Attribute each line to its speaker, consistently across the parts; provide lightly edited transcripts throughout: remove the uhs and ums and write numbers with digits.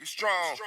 Speaker 1: Be strong.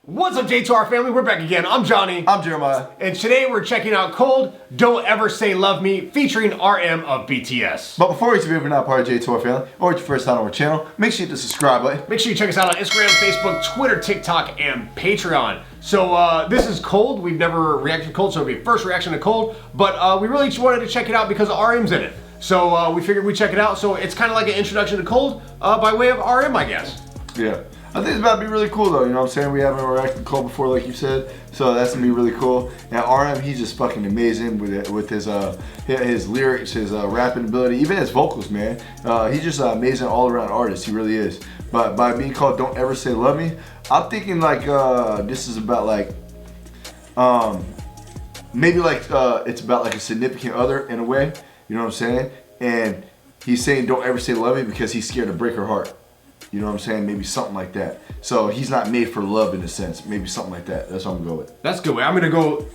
Speaker 2: What's up, J2R family? We're back again. I'm Johnny.
Speaker 3: I'm Jeremiah.
Speaker 2: And today we're checking out Cold, Don't Ever Say Love Me, featuring RM of BTS.
Speaker 3: But before we if you're not part of J2R family, or it's your first time on our channel, make sure you hit the subscribe button.
Speaker 2: Make sure you check us out on Instagram, Facebook, Twitter, TikTok, and Patreon. So this is Cold. We've never reacted to Cold, so it'll be first reaction to Cold. But we really just wanted to check it out because RM's in it. So we figured we'd check it out. So it's kind of like an introduction to Cold by way of RM, I guess.
Speaker 3: Yeah. I think it's about to be really cool though, you know what I'm saying? We haven't reacted to Cole before like you said, so that's gonna be really cool. And RM, he's just fucking amazing with his lyrics, his rapping ability, even his vocals, man. He's just an amazing all-around artist, he really is. But by being called Don't Ever Say Love Me, I'm thinking like this is about like, maybe like it's about like a significant other in a way, you know what I'm saying? And he's saying don't ever say love me because he's scared to break her heart. You know what I'm saying? Maybe something like that. So he's not made for love in a sense. Maybe something like that. That's what I'm gonna go with.
Speaker 2: That's a good way. I'm gonna go,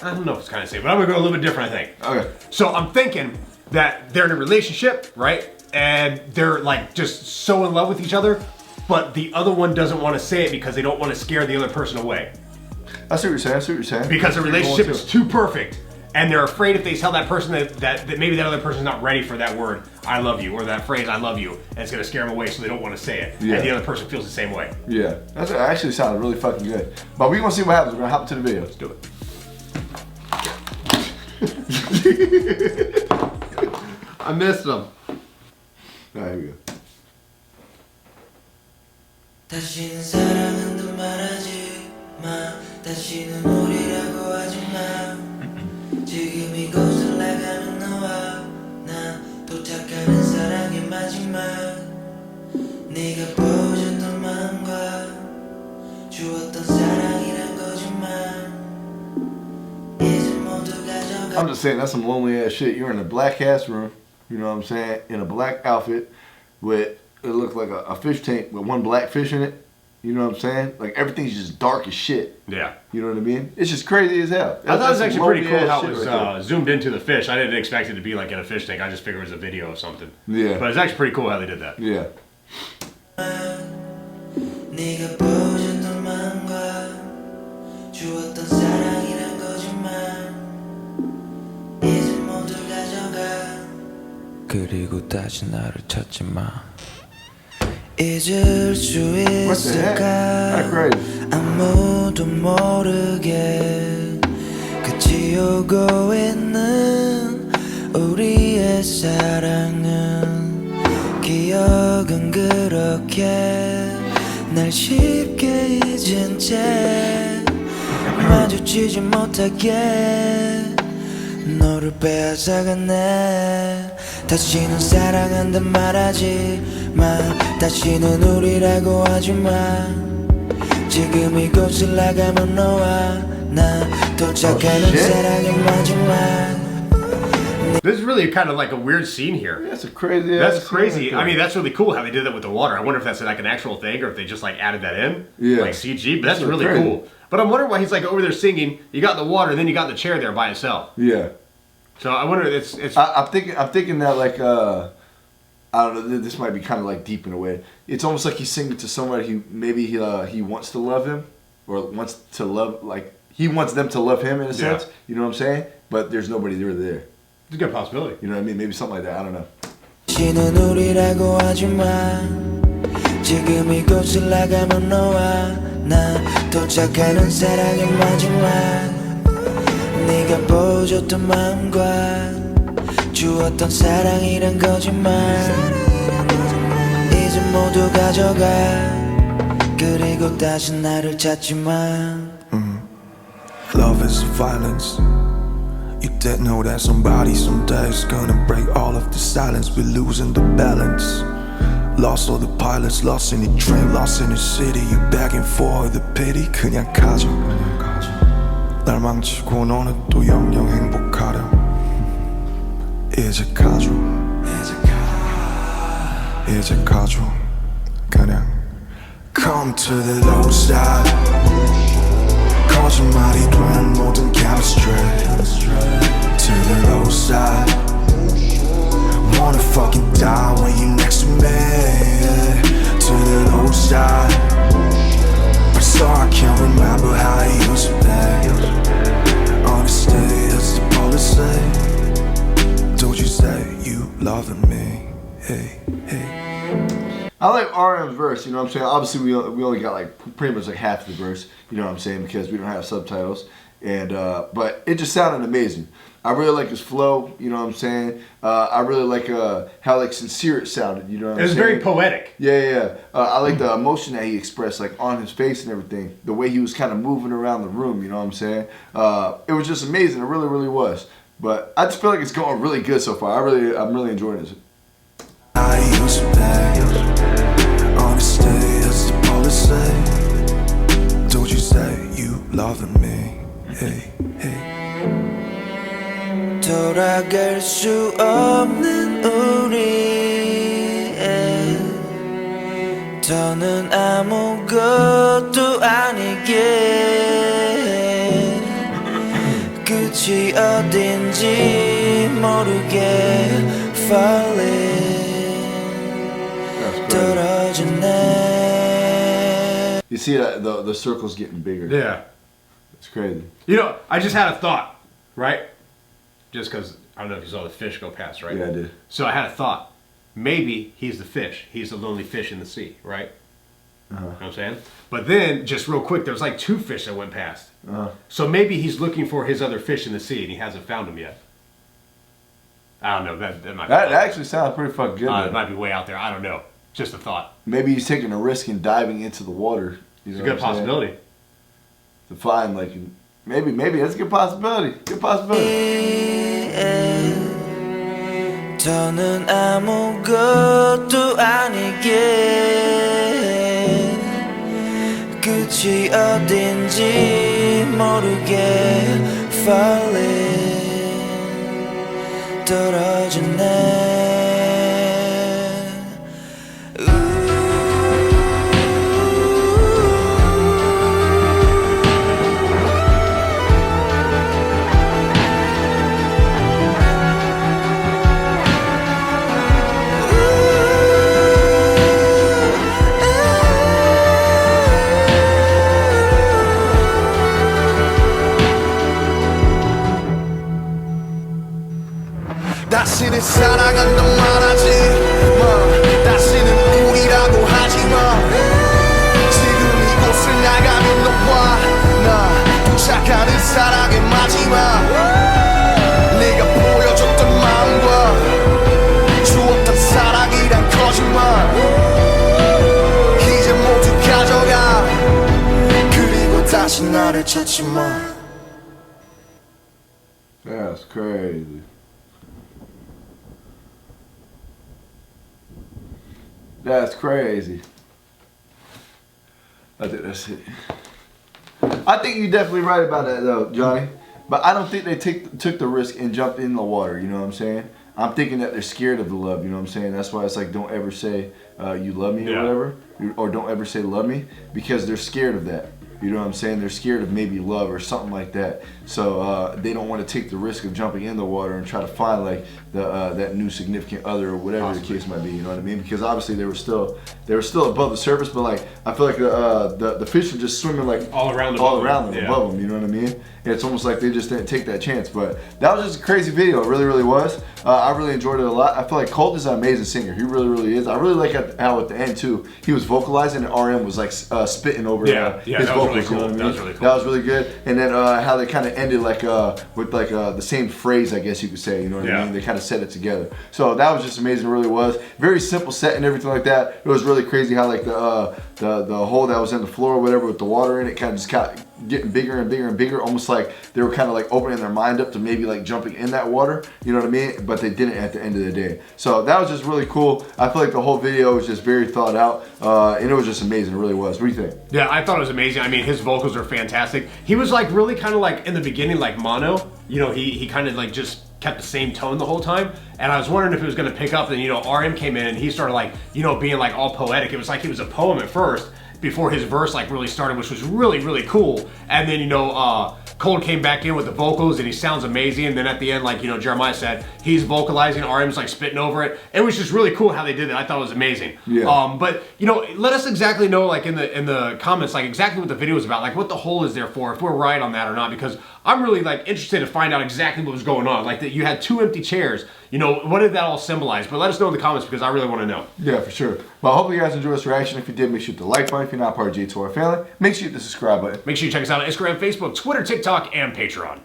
Speaker 2: I don't know if it's kind of safe, but I'm gonna go a little bit different, I think.
Speaker 3: Okay.
Speaker 2: So I'm thinking that they're in a relationship, right? And they're like just so in love with each other, but the other one doesn't want to say it because they don't want to scare the other person away.
Speaker 3: I see what you're saying. I see what you're saying.
Speaker 2: Because the relationship is too perfect. And they're afraid if they tell that person that maybe that other person's not ready for that word, I love you, or that phrase, I love you, and it's gonna scare them away so they don't want to say it. Yeah. And the other person feels the same way.
Speaker 3: Yeah, that actually sounded really fucking good. But we're gonna see what happens. We're gonna hop into the video.
Speaker 2: Let's do it. I missed them.
Speaker 3: Alright, here we go.
Speaker 4: 다시는 사랑한다 말하지 마 다시는 우리라고 하지 마 지금 이곳을 나가는 너와 나 도착하는 사랑의 마지막 네가 보여줬던 마음과 주었던 사랑이란 거짓말 이제 모두 가져가
Speaker 3: I'm just saying that's some lonely ass shit. You're in a black ass room, you know what I'm saying, in a black outfit with it looked like a fish tank with one black fish in it. You know what I'm saying? Like everything's just dark as shit.
Speaker 2: Yeah.
Speaker 3: You know what I mean? It's just crazy as hell.
Speaker 2: I thought it was actually pretty cool how it was zoomed into the fish. I didn't expect it to be like in a fish tank. I just figured it was a video of something.
Speaker 3: Yeah.
Speaker 2: But it's actually pretty cool how they did that.
Speaker 3: Yeah.
Speaker 4: 네가 보여줬던 마음과 주었던 사랑이란 거짓말 이제 모두 가져가 그리고 다시 나를 찾지 마 잊을 수 있을까 아무도 모르게 끝이 오고 있는 우리의 사랑은 기억은 그렇게 날 쉽게 잊은 채 마주치지 못하게 너를 빼앗아갔네 다시는 사랑한다 말하지 마 다시는 우리라고 하지 마 지금 이곳을 나가면 너와 나 도착하는 사랑의 마지막
Speaker 2: This is really kind of like a weird scene here.
Speaker 3: That's a crazy.
Speaker 2: That's crazy. I mean, that's really cool how they did that with the water. I wonder if that's like an actual thing or if they just like added that in, like CG. But that's really cool. But I'm wondering why he's like over there singing. You got the water, and then you got the chair there by itself.
Speaker 3: Yeah.
Speaker 2: So I wonder. It's.
Speaker 3: I'm thinking that like I don't know. This might be kind of like deep in a way. It's almost like he's singing to somebody who maybe he wants to love him or wants to love like he wants them to love him in a sense. You know what I'm saying? But there's nobody there.
Speaker 2: It's a good possibility.
Speaker 3: You know what I mean? Maybe something like that. I don't know.
Speaker 4: 다시는 우리라고 하지 마 지금 이곳을 나가면 너와 나 도착하는 사랑의 마지막 네가 보여줬던 마음과 주었던 사랑이란 거짓말 이제 모두 가져가 그리고 다시 나를 찾지 마
Speaker 5: Love is violence. You didn't know that somebody someday is gonna break all of the silence. We're losing the balance. Lost all the pilots, lost in the dream, lost in the city. You begging for the pity. 그냥 가져. 날 망치고 너는 또 영영 행복하렴. 이제 가져. 이제 가져. 그냥 come to the low side. 거짓말이 된 모든 chemistry. To loving me. Hey, hey.
Speaker 3: I like RM's verse, you know what I'm saying? Obviously, we only got like pretty much like half the verse, you know what I'm saying, because we don't have subtitles. And but it just sounded amazing. I really like his flow, you know what I'm saying? I really like how like sincere it sounded, you know what I'm saying?
Speaker 2: It was very poetic.
Speaker 3: Yeah. I like the emotion that he expressed, like on his face and everything. The way he was kind of moving around the room, you know what I'm saying? It was just amazing. It really, really was. But I just feel like it's going really good so far. I'm really enjoying this.
Speaker 5: I used to play on the stage, as the police say. Don't you say you loving me? Hey, hey.
Speaker 4: 돌아갈 수 없는 우리 더는 아무것도 아니게 끝이 어딘지 모르게 falling 떨어지네.
Speaker 3: You see that the circle's getting bigger.
Speaker 2: Yeah.
Speaker 3: It's crazy.
Speaker 2: You know, I just had a thought, right? Just because, I don't know if you saw the fish go past, right?
Speaker 3: Yeah, I did.
Speaker 2: So I had a thought. Maybe he's the fish. He's the lonely fish in the sea, right? You know what I'm saying? But then, just real quick, there was like 2 fish that went past. So maybe he's looking for his other fish in the sea and he hasn't found them yet. I don't know. That might be
Speaker 3: That actually sounds pretty fucking good.
Speaker 2: it might be way out there. I don't know. Just a thought.
Speaker 3: Maybe he's taking a risk and diving into the water. You know
Speaker 2: It's a good
Speaker 3: what I'm saying?
Speaker 2: possibility.
Speaker 3: To find like maybe that's a good possibility. Good possibility.
Speaker 4: 더는 아무것도 아니게 끝이 어딘지 모르게 falling 떨어지네.
Speaker 5: 다시는 사랑한다 말하지 마. 다시는 우리라고 하지 마. 지금 이곳을 나가는 너와 나 도착하는 사랑의 마지막 네가 보여줬던 마음과 주었던 사랑이란 거짓말 이제 모두 가져가 그리고 다시 나를 찾지 마.
Speaker 3: That's crazy. That's crazy. I think that's it. I think you're definitely right about that though, Johnny. But I don't think they took the risk and jumped in the water, you know what I'm saying? I'm thinking that they're scared of the love, you know what I'm saying? That's why it's like, don't ever say you love me or whatever. Or don't ever say love me, because they're scared of that. You know what I'm saying? They're scared of maybe love or something like that. So they don't want to take the risk of jumping in the water and try to find like that new significant other or whatever the case might be. You know what I mean? Because obviously they were still above the surface, but like I feel like the fish are just swimming like
Speaker 2: all around them,
Speaker 3: above them. You know what I mean? And it's almost like they just didn't take that chance. But that was just a crazy video. It really, really was. I really enjoyed it a lot. I feel like Colde is an amazing singer. He really, really is. I really like how at the end too he was vocalizing and RM was like spitting over his vocals.
Speaker 2: Really cool.
Speaker 3: You know what I mean?
Speaker 2: That was really cool.
Speaker 3: That was really good. And then how they kind of ended like with like the same phrase, I guess you could say. You know what I mean? They kind of said it together. So that was just amazing. It really was. Very simple set and everything like that. It was really crazy how like the hole that was in the floor or whatever with the water in it kind of just got getting bigger and bigger and bigger, almost like they were kind of like opening their mind up to maybe like jumping in that water, you know what I mean? But they didn't at the end of the day. So that was just really cool. I feel like the whole video was just very thought out, and it was just amazing. It really was. What do you think?
Speaker 2: Yeah, I thought it was amazing. I mean, his vocals are fantastic. He was like really kind of like in the beginning like mono. You know, he kind of like just kept the same tone the whole time, and I was wondering if it was going to pick up. And you know, RM came in and he started like, you know, being like all poetic. It was like he was a poem at first before his verse like really started, which was really, really cool. And then, you know, Colde came back in with the vocals and he sounds amazing. And then at the end, like, you know, Jeremiah said, he's vocalizing, RM's like spitting over it. It was just really cool how they did it. I thought it was amazing.
Speaker 3: Yeah.
Speaker 2: But you know, let us exactly know, like in the comments, like exactly what the video is about, like what the hole is there for, if we're right on that or not, because I'm really like interested to find out exactly what was going on. Like that you had 2 empty chairs. You know, what did that all symbolize? But let us know in the comments because I really want to know.
Speaker 3: Yeah, for sure. Well, I hope you guys enjoyed this reaction. If you did, make sure to hit the like button. If you're not part of J2R family, make sure you hit the subscribe button.
Speaker 2: Make sure you check us out on Instagram, Facebook, Twitter, TikTok, and Patreon.